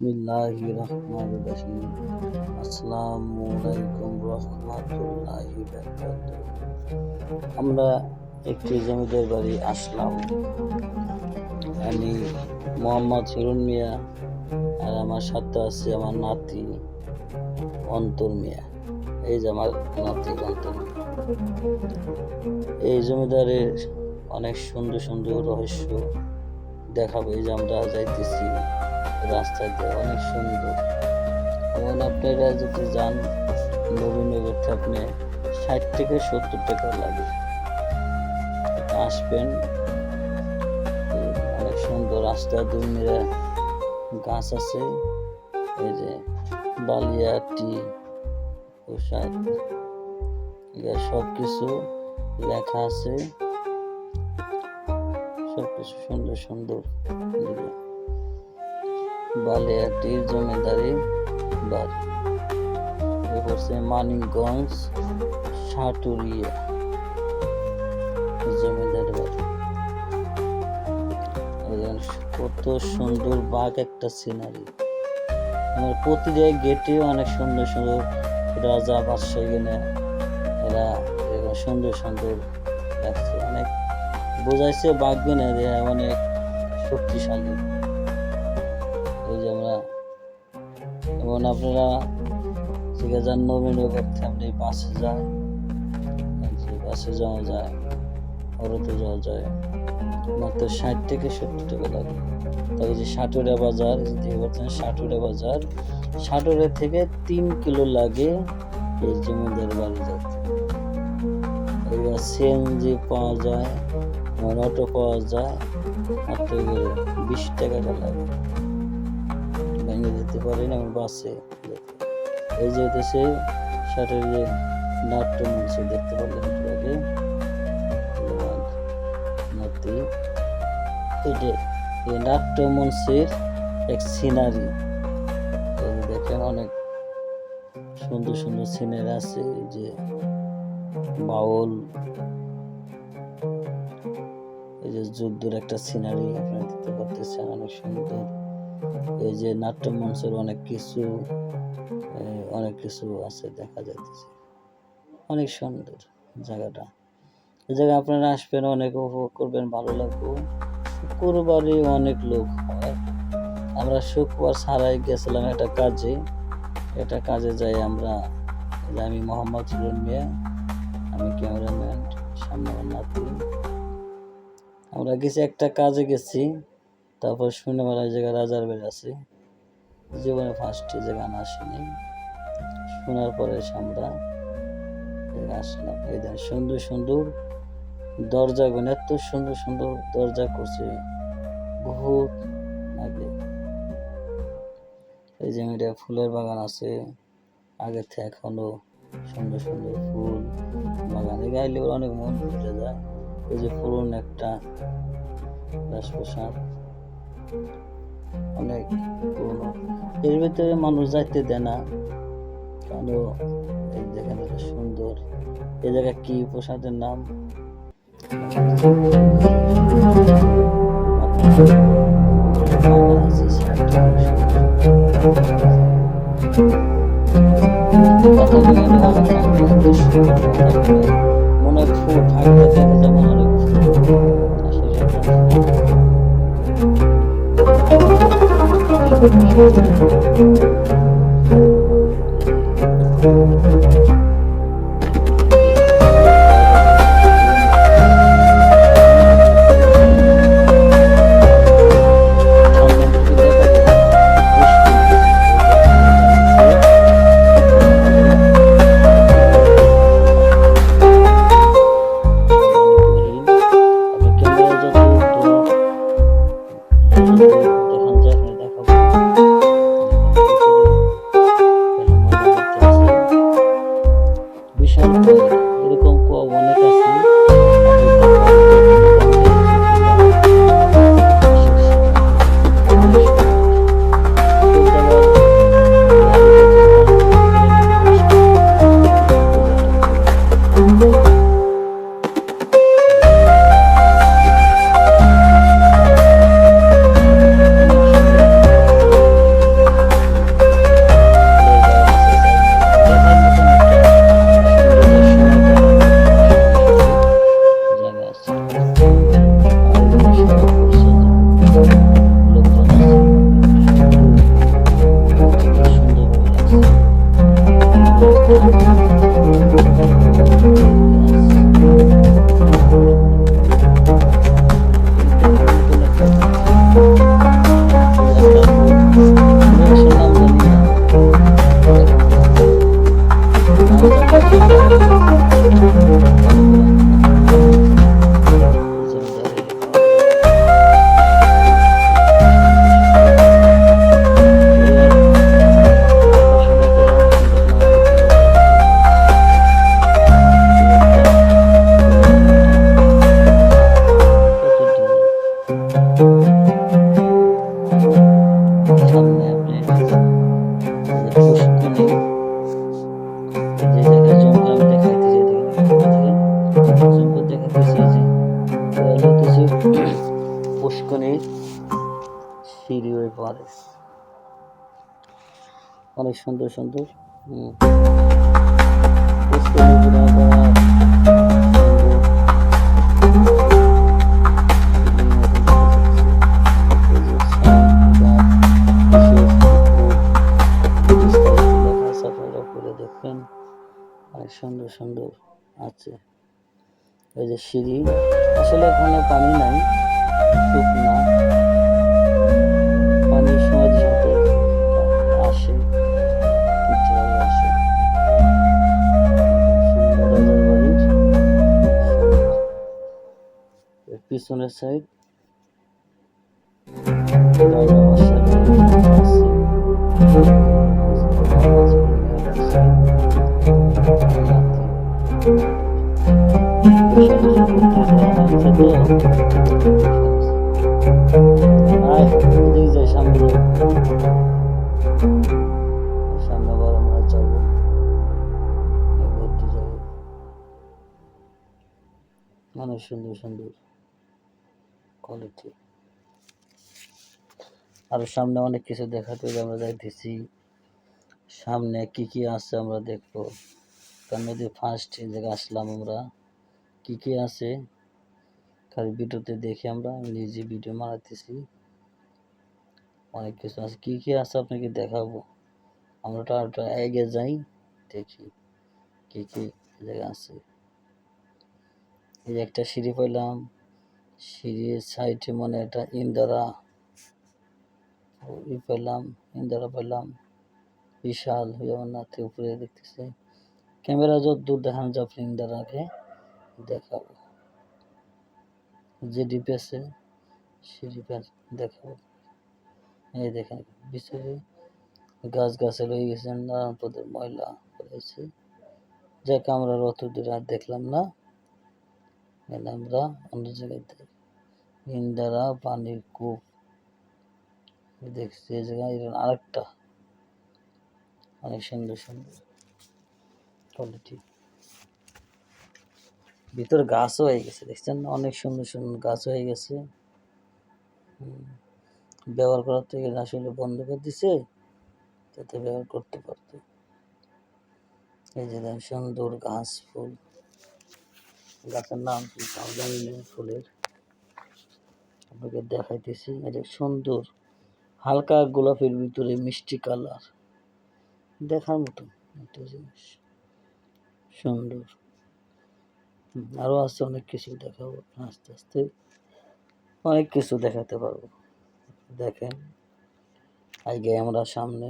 বিসমিল্লাহির রহমানির রহিম। আসসালামু আলাইকুম রহমাতুল্লাহি বারাকাতুহু। আমরা একটি জমিদার বাড়ি আসলাম। আমি মোহাম্মদ হিরুন মিয়া আর আমার সাথে আছে আমার নাতি অন্তর মিয়া। এই যে আমার নাতি অন্তর মিয়া। এই জমিদারের অনেক সুন্দর সুন্দর রহস্য দেখাবো। এই যে আমরা যাইতেছি রাস্তা দিয়ে, অনেক সুন্দর। এবং আপনারা যদি যান নবীনগর থেকে, 60 থেকে 70 টাকা লাগে, আসবেন। অনেক সুন্দর রাস্তা, দুই গাছ আছে। এই যে বালিয়া টি প্রসাদ, সব কিছু লেখা আছে, সবকিছু সুন্দর সুন্দর। বালিয়াটির জমিদারি বাড়ি পড়ছে মানিকগঞ্জ সাটুরিয়া জমিদারি বাড়ি। কত সুন্দর বাঘ একটা সিনারি। আমার প্রতিটা গেটে অনেক সুন্দর সুন্দর রাজা বাদশাহ এখানে এরা এরকম সুন্দর সুন্দর লাগছে। অনেক বোঝাইছে বাঘ গেনে অনেক শক্তিশালী। এই যে আমরা এবং আপনারা ঠিক আছে নবীনগর থেকে বাসে যায়, বাসে যাওয়া যায়, অটোতে যাওয়া যায়, মাত্র 60 থেকে 70 টাকা লাগে। তবে যে সাটুরিয়া বাজার দেখতে পাচ্ছেন, সাটুরিয়া বাজার, সাটুরিয়া থেকে 3 কিলো লাগে এই জমিদার বাড়ি যেতে। এবার সিএনজি পাওয়া যায়, অটো পাওয়া যায়, মাত্র 20 টাকা লাগে। ভেঙে যেতে পারি না বাসে। এই যে হচ্ছে সাটুরিয়া নাট্য মঞ্চ, দেখতে পারলেন একটু আগে। এই নাট্য মঞ্চের এক সিনারি দেখেন, অনেক সুন্দর সুন্দর সিনারি আছে। যে বাউল, এই যে যুদ্ধের একটা সিনারি আপনারা দেখতে পাচ্ছেন, অনেক সুন্দর। এই যে নাট্য মঞ্চের অনেক কিছু আছে, দেখা যাইতেছে অনেক সুন্দর জায়গাটা। এই জায়গায় আপনারা আসবেন, অনেক উপভোগ করবেন, ভালো লাগবে। শুক্রবারে অনেক লোক হয়। আমরা শুক্রবার ছাড়াই গেছিলাম একটা কাজে যাই আমরা। আমি মোহাম্মদ হিরুন মিয়া, আমি ক্যামেরাম্যান, সামনে আমার নাতি। আমরা একটা কাজে গেছি, তারপর শুনে বেলা এই জায়গায় রাজার বাড়ি আছে। জীবনে ফার্স্ট জায়গা আসিনি, শোনার পরে আমরা আসলাম। এই সুন্দর সুন্দর দরজা, এত সুন্দর সুন্দর দরজা করছে বহুত আগে। এই যে এটা ফুলের বাগান আছে, আগে থেকে এখনো সুন্দর সুন্দর ফুল বাগান। এই গাইলে অনেক মন ভরে যায়। এই যে পুরনো একটা রাজপ্রাসাদ, অনেক পুরনো। এর ভিতরে মানুষ যাইতে দেয় না কেন? এই দেখেন সুন্দর। এই জায়গায় কি প্রসাদের নাম মনে ফুল থাকতে থাকে, যেমন অনেক পুষ্কনি, যে জায়গায় জঙ্গল আমি দেখাইতেছি, দেখেন জঙ্গল দেখাইতেছি, যে এটা হইতেছে পুষ্কনির সিঁড়ি ওই পারে, অনেক সুন্দর সুন্দর। পুষ্করিণী ঘুরে আবার দেখবেন অনেক সুন্দর সুন্দর আছে। এই যে সিঁড়ি, আসলে এখানে পানি নাই, শুকনা, পানির সময় সাথে আসে, কিভাবে আসে। সুন্দর রাজার বাড়ির এর পিছনের সাইড রাজা বাসার আছে। সামনে আবার আমরা যাবো, ঘুরতে যাবো, অনেক সুন্দর সুন্দর কোয়ালিটি। আর সামনে অনেক কিছু দেখাতে আমরা যাইতেছি, সামনে কি কি আছে আমরা দেখবো। তার মধ্যে ফার্স্ট জায়গায় আসলাম আমরা, কি কি আছে খালি ভিডিওতে দেখে আমরা নিজে ভিডিও বানাইতেছি। অনেক কিছু আছে, কি কি আছে আপনাকে দেখাবো। আমরা তো এগিয়ে যাই, দেখি কি কি জায়গা আছে। এই একটা সিঁড়ি পেলাম, সিঁড়ির সাইডে মনে একটা ইন্দারা পেলাম, ইন্দারা পেলাম বিশাল জগন্নাথ উপরে দেখতেছে। ক্যামেরা যত দূর দেখানো যায় আপনি ইন্দারাকে দেখাবো, যে ডিপে আছে সিঁড়ি দেখাবো। এই দেখেন বিচরে গাছ গাছে রয়ে গেছে, নানান পদের ময়লা রয়েছে। যাকে আমরা অত দূরে আর দেখলাম না, আমরা অন্য জায়গায় ইন্দারা পানির কূপ দেখছি। এই জায়গায় আরেকটা অনেক সুন্দর সুন্দর কোয়ালিটি, ভিতরে গাছও হয়ে গেছে, দেখছেন অনেক সুন্দর সুন্দর গাছ হয়ে গেছে। ব্যবহার করার থেকে আসলে বন্ধ করে দিছে, যাতে ব্যবহার করতে পারতো। এই যে সুন্দর গাছ, ফুল, গাছের নাম কি জানি না, ফুলের আপনাকে দেখাইতেছি। এটা সুন্দর হালকা গোলাপের ভিতরে মিষ্টি কালার, দেখার মতো একটা জিনিস, সুন্দর। আরো আছে অনেক কিছু দেখাবো, আস্তে আস্তে অনেক কিছু দেখাতে পারবো। দেখেন আগে আমরা সামনে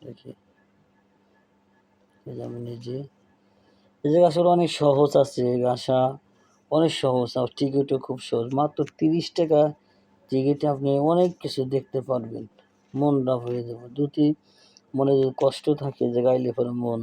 দেখি, আমি নিজে এই জায়গা আসলে অনেক সহজ আছে আসা, অনেক সহজ। আর টিকিটও খুব সহজ, মাত্র 30 টাকা টিকিটে আপনি অনেক কিছু দেখতে পারবেন, মনটা হয়ে যাবে। যদি মনে যদি কষ্ট থাকে যে গাইলে পরে মন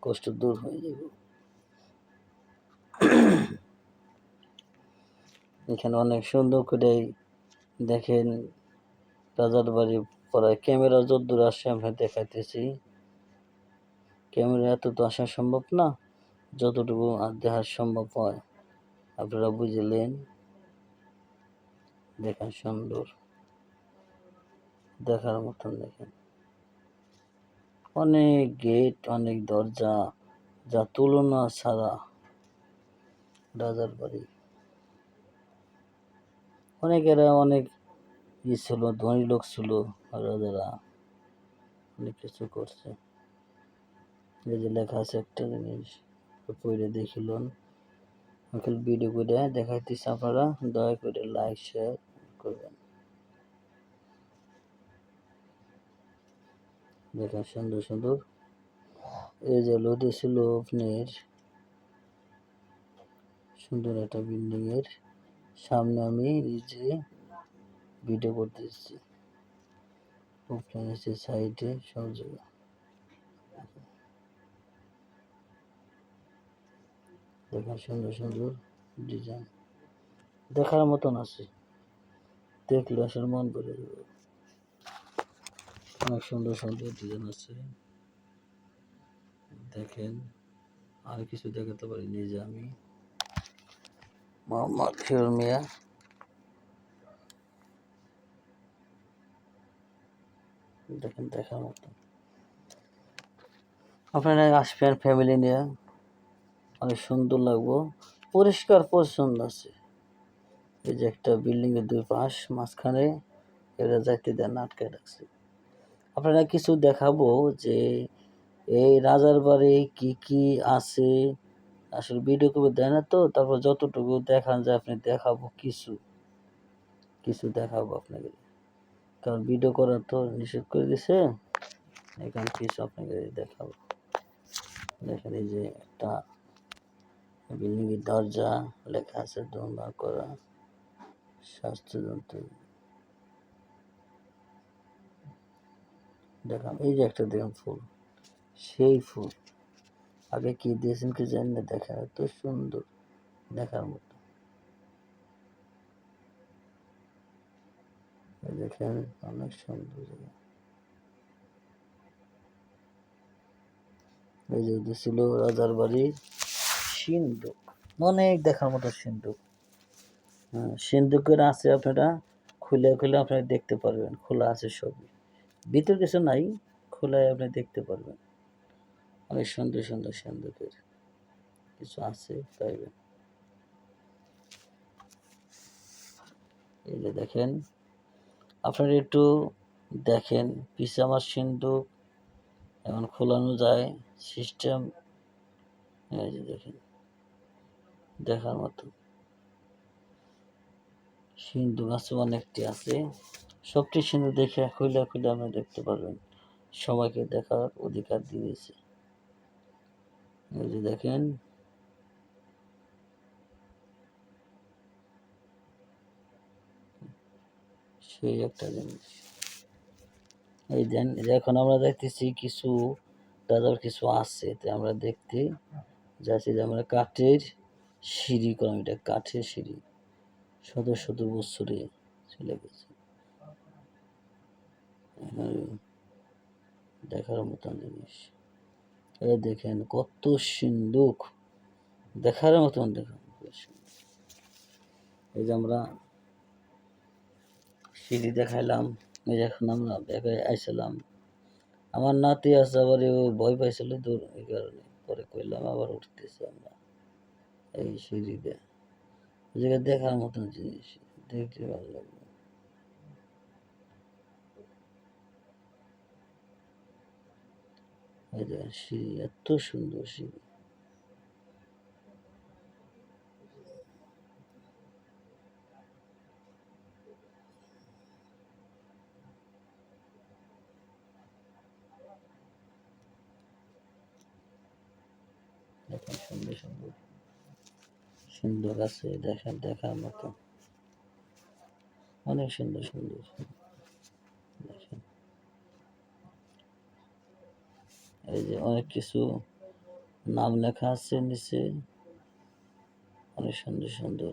কষ্ট দূর হয়ে যাবে। এখানে অনেক সুন্দর করে দেখেন রাজার বাড়ি পরে ক্যামেরা যতদূর আসে আমি দেখাইতেছি। ক্যামেরা এত তো আসা সম্ভব না, যতটুকু দেখা সম্ভব হয় আপনারা বুঝলেন। দেখেন সুন্দর, দেখার মতন। দেখেন অনেক গেট, অনেক দরজা, যা তুলনা ছাড়া রাজার বাড়ি। অনেকেরা অনেক ছিল, ধনী লোক ছিল, রাজারা অনেক কিছু করছে। এই যে লেখা আছে একটা জিনিস পড়ে দেখিলন, ভিডিও করে দেখাইতেছি, আপনারা দয়া করে লাইক শেয়ার করবেন। দেখেন সুন্দর সুন্দর। এই যে লোদে ছিল আপনার সুন্দর একটা বিল্ডিং এর সামনে আমি নিজে ভিডিও করতেছি, সাইডে সব জায়গা দেখেন সুন্দর সুন্দর ডিজাইন, দেখার মতন আছে, দেখলে আসলে মন ভরে যাবে। অনেক সুন্দর সুন্দর ডিজাইন আছে, দেখেন। আর কিছু দেখাতে পারি নিজে আমি, মোহাম্মদ ফিরোজ মিয়া। দেখেন দেখার মতো, আপনারা আসবেন ফ্যামিলি নিয়ে, অনেক সুন্দর লাগবো, পরিষ্কার পরিচ্ছন্ন আছে। এই যে একটা বিল্ডিং এর দুই পাশ, মাঝখানে এরা যাইতে দেন আটকে রাখছে। আপনারা কিছু দেখাবো যে এই রাজার বাড়ি কি কি আছে, আসলে ভিডিও করে দেয় না তো, তারপর যতটুকু দেখান যায় আপনি দেখাবো, কিছু কিছু দেখাবো আপনাকে, কারণ ভিডিও করার তো নিষেধ করে দিছে, এখানে কিছু আপনাকে দেখাবো। দেখেন এই যে একটা বিল্ডিং এর দরজা, লেখা আছে ধূমপান করা স্বাস্থ্যযন্ত্র। দেখান এই যে একটা, দেখেন ফুল, সেই ফুল আগে কি দিয়েছেন কি জানি না, দেখেন এত সুন্দর, দেখার মতো। দেখেন অনেক সুন্দর জায়গা। এই যে ছিল রাজার বাড়ির সিন্ধুক, অনেক দেখার মতো সিন্ধুক। হ্যাঁ, সিন্ধুকের আছে, আপনারা খুলে খুলে আপনারা দেখতে পারবেন, খোলা আছে সবই, ভিতর কিছু নাই, খোলায় আপনি দেখতে পারবেন। অনেক সুন্দর সুন্দর সিন্ধুকের কিছু আছে পাইবেন। এই যে দেখেন, আপনারা একটু দেখেন পিছে আমার সিন্ধুক এখন খোলানো যায় সিস্টেম। এই যে দেখেন, দেখার মতো সিন্ধুক আছে, অনেকটি আছে, সবটি সিন্ধুক দেখে খুলে খুলে আপনি দেখতে পারবেন, সবাইকে দেখার অধিকার দিয়েছে। এই যে দেখেন, সেই একটা জিনিস। এই দেন, এখন আমরা দেখতেছি কিছু দাদার কিছু আছে, তো আমরা দেখতে যাচ্ছি যে আমরা কাঠের সিঁড়ি করা, এটা কাঠের সিঁড়ি, শত শত বছরে চলে গেছে। দেখার মতন জিনিস। এই দেখেন কত সিন্ধুক, দেখার মতন, দেখুন। এই যে আমরা সিঁড়ি দেখাইলাম, এই যে এখন আমরা ব্যাগে আইছিলাম, আমার নাতি আছে আবার, ও ভয় পাইছিল দূর, এই কারণে পরে কইলাম আবার উঠতেছি আমরা এই সিঁড়িতে। এই জায়গায় দেখার মতন জিনিস, দেখতে ভালো লাগবে। এই যে সিঁড়ি, এত সুন্দর সিঁড়ি। দেখেন সুন্দর সুন্দর সুন্দর আছে, দেখেন দেখার মতো, অনেক সুন্দর সুন্দর। দেখেন এই যে অনেক কিছু নাম লেখা আছে নিচে, অনেক সুন্দর সুন্দর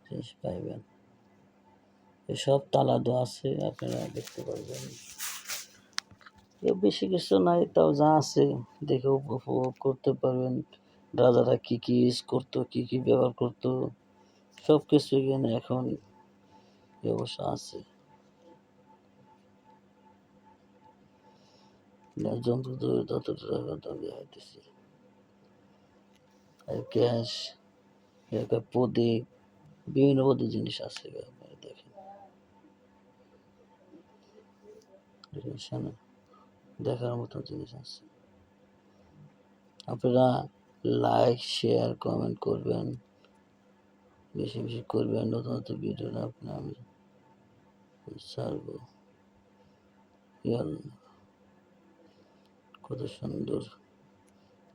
জিনিস পাইবেন। এসব তালা দেওয়া আছে, আপনারা দেখতে পারবেন। এ বেশি কিছু নাই, তাও যা আছে দেখে উপভোগ করতে পারবেন। রাজারা কি কি ইউজ করতো, কি কি ব্যবহার করতো, সব কিছু এখানে এখন ব্যবস্থা আছে। যন্ত্র যতটা দেখাইতেছি, গ্যাস, প্রদীপ, বিভিন্ন প্রদীপ জিনিস আছে, আপনারা দেখেন। দেখার মতো জিনিস আছে। আপনারা লাইক শেয়ার কমেন্ট করবেন, বেশি বেশি করবেন, নতুন নতুন ভিডিও আপনার আমি ছাড়বো। কত সুন্দর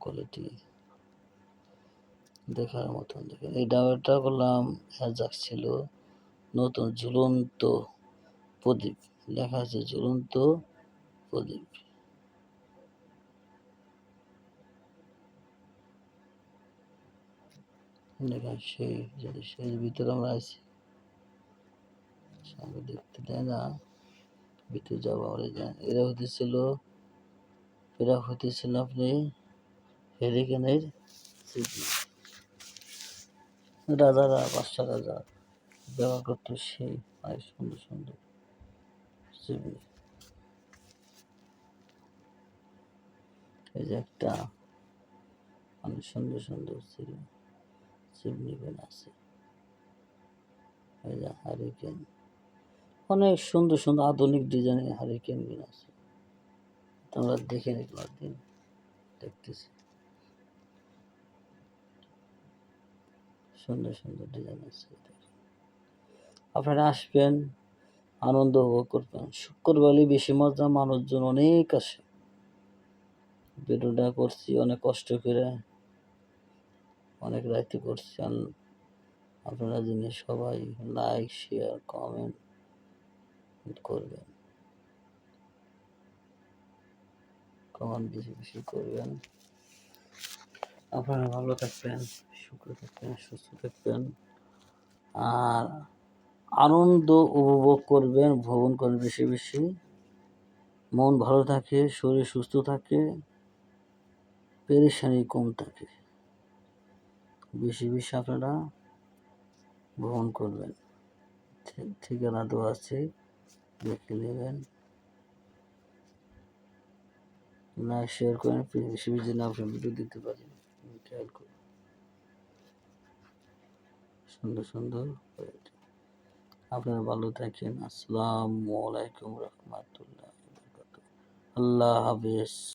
কোয়ালিটি, দেখার মতন। দেখেন এই ডাবেরটা করলাম হ্যাজাক ছিল, নতুন ঝুলন্ত প্রদীপ, লেখা আছে ঝুলন্ত প্রদীপ। দেখেন সেই জিনিসের ভিতরে আমরা আছি, সামনে দেখতে দেয় না, ভিতরে যাওয়া এরা হইতেছিল আপনি হেরিকেনের স্মৃতি। রাজারা বাদশা রাজা ব্যবহার করতো সেই অনেক সুন্দর সুন্দর চিমনি। এই যে একটা অনেক সুন্দর সুন্দর চিমনি পেন আছে। এই যে হারিকেন, অনেক সুন্দর সুন্দর আধুনিক ডিজাইনের হারিকেন গুলো আছে। তোমরা দেখে নিতে একদিন, দেখতেছি সুন্দর সুন্দর ডিজাইন আছে। আপনারা আসবেন, আনন্দ উপভোগ করবেন। শুক্রবারে বেশি মজা, মানুষজন অনেক আসে। ভিডিওটা করছি অনেক কষ্ট করে, অনেক রাইতে করছি। আপনারা যিনি সবাই লাইক শেয়ার কমেন্ট করবেন, কমেন্ট বেশি বেশি করবেন। আপনারা ভালো থাকবেন, সুখে থাকবেন, সুস্থ থাকবেন, আর আনন্দ উপভোগ করবেন, ভ্রমণ করবেন বেশি বেশি। মন ভালো থাকে, শরীর সুস্থ থাকে, পেরেশানি কম থাকে। বেশি বেশি আপনারা ভ্রমণ করবেন। ঠিকানা দেওয়া আছে, দেখে নেবেন। লাইক শেয়ার করেন, বেশি বেশি যেন আপনি ভিডিও দিতে পারেন। খেয়াল করুন, সুন্দর সুন্দর। আপনারা ভালো থাকেন। আসসালামু আলাইকুম রহমতুল্লাহ, আল্লাহ হাফেজ।